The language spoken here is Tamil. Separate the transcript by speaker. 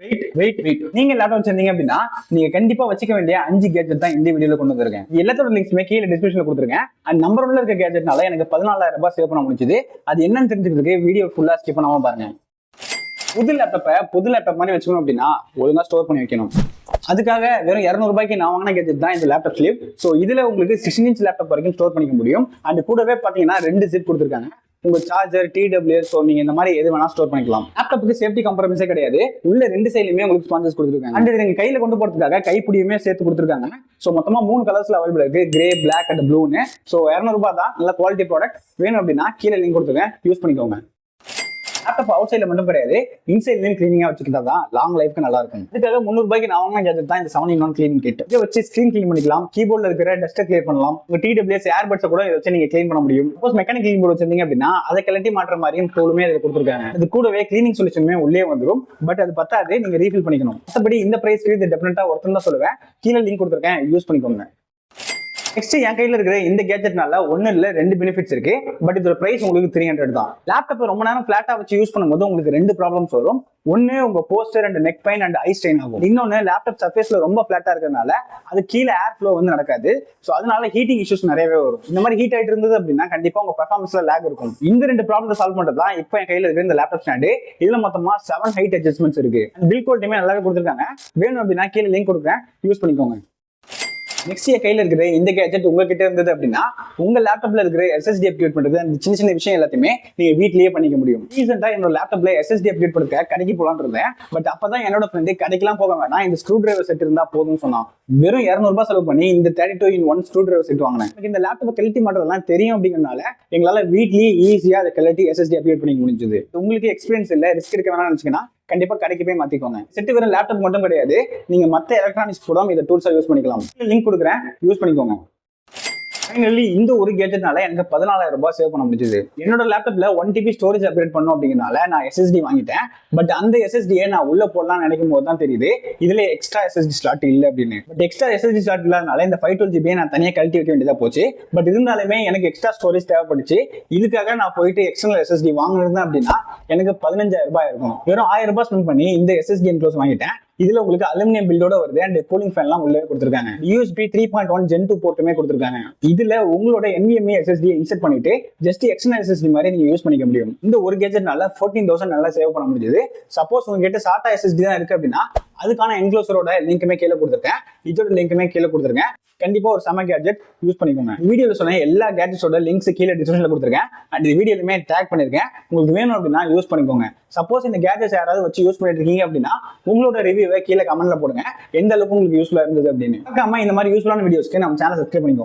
Speaker 1: வெயிட் நீங்க லேப்டாப் வச்சிருந்தீங்க அப்படின்னா நீங்க கண்டிப்பா வச்சுக்க வேண்டிய 5 கேஜெட் தான் இந்த வீடியோல கொண்டு வந்திருக்கேன். எல்லாத்தோட லிங்க்ஸுமே கீழே டிஸ்கிரிப்ஷன்ல கொடுத்துருக்கேன். அண்ட் நம்பர் 1ல இருக்க கேஜெட்னால எனக்கு 14,000 ரூபாய் சேவ் பண்ண முடிஞ்சது. அது என்னன்னு தெரிஞ்சுக்கிறதுக்கு வீடியோ ஃபுல்லா ஸ்கிப் பண்ணாம பாருங்க. புது லேப்டாப் மாதிரி வச்சுக்கணும் அப்படின்னா ஒழுங்கா ஸ்டோர் பண்ணி வைக்கணும். அதுக்காக வெறும் 200 ரூபாய்க்கு நான் வாங்கின கேஜெட் தான் இந்த லேப்டாப் ஸ்லீவ். ஸோ இதுல உங்களுக்கு 16 இன்ச் லேப்டாப் வரைக்கும் ஸ்டோர் பண்ணிக்க முடியும். அண்ட் கூடவே பாத்தீங்கன்னா 2 ஜிப் கொடுத்துருக்காங்க. உங்க சார்ஜர், TWS, ஸோ நீங்க இந்த மாதிரி எது வேணா ஸ்டோர் பண்ணிக்கலாம். லேப்டாப்புக்கு சேஃப்டி காம்ப்ரமைஸே கிடையாது. உள்ள 2 சைடுலயுமே உங்களுக்கு ஸ்பான்சர்ஸ் கொடுத்துருக்காங்க. அண்ட் நீங்க கையில கொண்டு போறதுக்காக கைப்பிடியுமே சேர்த்து கொடுத்துருக்காங்க. ஸோ மொத்தமா 3 கலர்ஸ்ல அவைலபிள் இருக்கு, கிரே, பிளாக் அண்ட் ப்ளூன்னு. ஸோ 200 ரூபாய் தான், நல்ல குவாலிட்டி ப்ராடக்ட். வேணும் அப்படின்னா கீழே லிங்க் கொடுத்துருக்கேன், யூஸ் பண்ணிக்கோங்க. லேப்டாப் அவுட் சைட்ல மட்டும் கிடையாது, இன்சைட்லயும் கிளீனிங்கா வச்சுக்கிட்டா தான் லாங் லைஃப்க்கு நல்லா இருக்கும். இதுக்காக 300 ரூபாய்க்கு நான் வாங்கின கேஜெட் தான் இந்த 7-in-1 கிளீனிங் கிட். இதை வச்சு ஸ்கிரீன் கிளீன் பண்ணிக்கலாம், கீபோர்ட்ல இருக்கிற டஸ்ட்டை கிளியர் பண்ணலாம். உங்க TWS, ஏர்பட்ஸை கூட இதை வச்சு நீங்க கிளீன் பண்ண முடியும். சப்போஸ் மெக்கானிக் கிளீன் போர்டு வச்சிருந்தீங்க அப்படின்னா அதை கலட்டி மாற்ற மாதிரியும் டூலுமே இதில் கொடுத்துருக்காங்க. இது கூடவே கிளீனிங் சொல்யூஷனுமே உள்ளே வந்துடும். பட் அது பத்தாது, நீங்க ரீஃபில் பண்ணிக்கணும். மற்றபடி இந்த பிரைஸ்க்கு இது டெஃபினட்டா ஒருத்தர் தான் சொல்லுவேன். கீழே லிங்க் கொடுத்துருக்கேன், யூஸ் பண்ணிக்கோங்க. நெக்ஸ்ட் என் கையில இருக்கிற இந்த கேஜெட்னால 1 இல்ல 2 பெனிஃபிட்ஸ் இருக்கு. பட் இதோட பிரைஸ் உங்களுக்கு 300 தான். லேப்டாப் ரொம்ப நேரம் பிளாட்டா வச்சு யூஸ் பண்ணும்போது உங்களுக்கு 2 ப்ராப்ளம்ஸ் வரும். ஒன்னு, உங்க poster and neck pain and eye strain ஆகும். இன்னொன்னு, லேப்டாப் சர்ஃபேஸ்ல ரொம்ப பிளாட்டா இருக்கிறதுனால அது கீழே ஏர் ஃப்ளோ வந்து நடக்காது. ஸோ அதனால ஹீட்டிங் இஷ்யூஸ் நிறையவே வரும். இந்த மாதிரி ஹீட் ஆயிட்டு இருந்தது அப்படின்னா கண்டிப்பா உங்க பெர்ஃபார்மன்ஸ்ல லேக் இருக்கும். இந்த 2 ப்ராப்ளத்தை சால்வ் பண்றது தான் இப்போ என் கையில இருக்கிற இந்த லேப்டாப் ஸ்டாண்டு. இதுல மொத்தமா 7 ஹைட் அட்ஜஸ்ட்மெண்ட்ஸ் இருக்கு. பில் குவாலிட்டியுமே நல்லாவே கொடுத்துருக்காங்க. வேணும் அப்படின்னா கீழே லிங்க் கொடுக்குறேன், யூஸ் பண்ணிக்கோங்க. நெக்ஸ்ட் என் கையில இருக்கிற இந்த கேஜெட் உங்ககிட்ட இருந்தது அப்படின்னா உங்க லேப்டாப்ல இருக்கிற SSD அப்டேட் பண்றது, அந்த சின்ன சின்ன விஷயம் எல்லாத்தையுமே நீங்க வீட்லயே பண்ணிக்க முடியும். ரீசெண்டா என்னோட லேப்டாப்ல SSD அப்டேட் பண்ணுறதுக்கு கடைக்கு போலான்னு இருந்தேன். பட் அப்பதான் என்னோட ஃப்ரெண்டு கடைக்கெல்லாம் போக வேணாம், இந்த ஸ்க்ரூ டிரைவர் செட் இருந்தா போதும்னு சொன்னான். வெறும் 200 ரூபாய் செலவு பண்ணி இந்த 32-in-1 ஸ்க்ரூ டிரைவர் செட் வாங்கினேன். இந்த லேப்டாப்பை கழட்டி மாட்டுறதுலாம் தெரியும் அப்படிங்கிறதுனால எங்களால வீட்லயே ஈஸியா அதை கழட்டி SSD அப்டேட் பண்ணிக்க முடிஞ்சது. உங்களுக்கு எக்ஸ்பீரியன்ஸ் இல்ல, ரிஸ்க் எடுக்க வேணாம்னு நினைச்சீங்கன்னா கண்டிப்பா கடைக்கு போய் மாத்திக்கோங்க. செட் வெறும் லேப்டாப் மட்டும் கிடையாது, நீங்க மத்த எலக்ட்ரானிக்ஸ் கூட இந்த டூல்ஸா யூஸ் பண்ணிக்கலாம். லிங்க் கொடுக்குறேன், யூஸ் பண்ணிக்கோங்க. ஃபைனலி இந்த ஒரு கேஜெட்னால எனக்கு 14,000 ரூபாய் சேவ் பண்ண முடிஞ்சது. என்னோட லேப்டாப்ல 1 TB ஸ்டோரேஜ் அப்கிரேட் பண்ணும் அப்படிங்கிறனால நான் SSD வாங்கிட்டேன். பட் அந்த SSD-யை நான் உள்ள போடலாம் நினைக்கும் போது தான் தெரியுது இதுல எக்ஸ்ட்ரா SSD ஸ்லாட் இல்லை அப்படின்னு. பட் எக்ஸ்ட்ரா SSD ஸ்லாட் இல்லாதனால இந்த 512 GB நான் தனியாக கழட்டி வைக்க வேண்டியதா போச்சு. பட் இருந்தாலுமே எனக்கு எக்ஸ்ட்ரா ஸ்டோரேஜ் தேவைப்பட்டுச்சு. இதுக்காக நான் போயிட்டு எக்ஸ்டர்னல் SSD வாங்கினது அப்படின்னா எனக்கு 15,000 ரூபாய் இருக்கும். வெறும் 1000 ரூபாய் ஸ்பெண்ட் பண்ணி இந்த SSD என்க்ளோஸ் வாங்கிட்டேன். இதுல உங்களுக்கு அலுமினியம் பில்டோட வருது அண்ட் கூலிங் ஃபேன் எல்லாம் உள்ளே கொடுத்துருக்காங்க. USB 3.1 Gen 2 போர்ட்டுமே கொடுத்துருக்காங்க. இதுல உங்களோட NVMe SSD இன்செர்ட் பண்ணிட்டு ஜஸ்ட் எக்ஸ்டர்னல் SSD மாதிரி நீங்க யூஸ் பண்ணிக்க முடியும். இந்த ஒரு கேஜெட்னால 14,000 நல்லா சேவ் பண்ண முடிஞ்சது. சப்போஸ் உங்ககிட்ட SATA SSD தான் இருக்கு அப்படின்னா அதுக்கான என்க்ளோசரோட லிங்க்குமே கீழே கொடுத்துருக்கேன், இதோட லிங்க்குமே கீழே கொடுத்துருக்கேன். கண்டிப்பா ஒரு செம கேஜெட், யூஸ் பண்ணிக்கோங்க. வீடியோல சொன்ன எல்லா கேஜெட்ஸோட லிங்க்ஸ் கீழே டிஸ்கிரிப்ஷன்ல கொடுத்துருக்கேன். அண்ட் இந்த வீடியோலுமே டேக் பண்ணிருக்கேன். உங்களுக்கு வேணும் அப்படின்னா யூஸ் பண்ணிக்கோங்க. சப்போஸ் இந்த கேஜெட்ஸ் யாராவது வச்சு யூஸ் பண்ணிட்டு இருக்கீங்க அப்படின்னா உங்களோட ரிவ்யூவை கீழே கமெண்ட்ல போடுங்க, எந்த அளவுக்கு உங்களுக்கு யூஸ்ஃபுல்லா இருந்தது அப்படின்னு. இந்த மாதிரி யூஸ்ஃபுல்லான வீடியோஸ்க்கு நம்ம சேனல் சப்ஸ்கிரைப் பண்ணிக்கோங்க.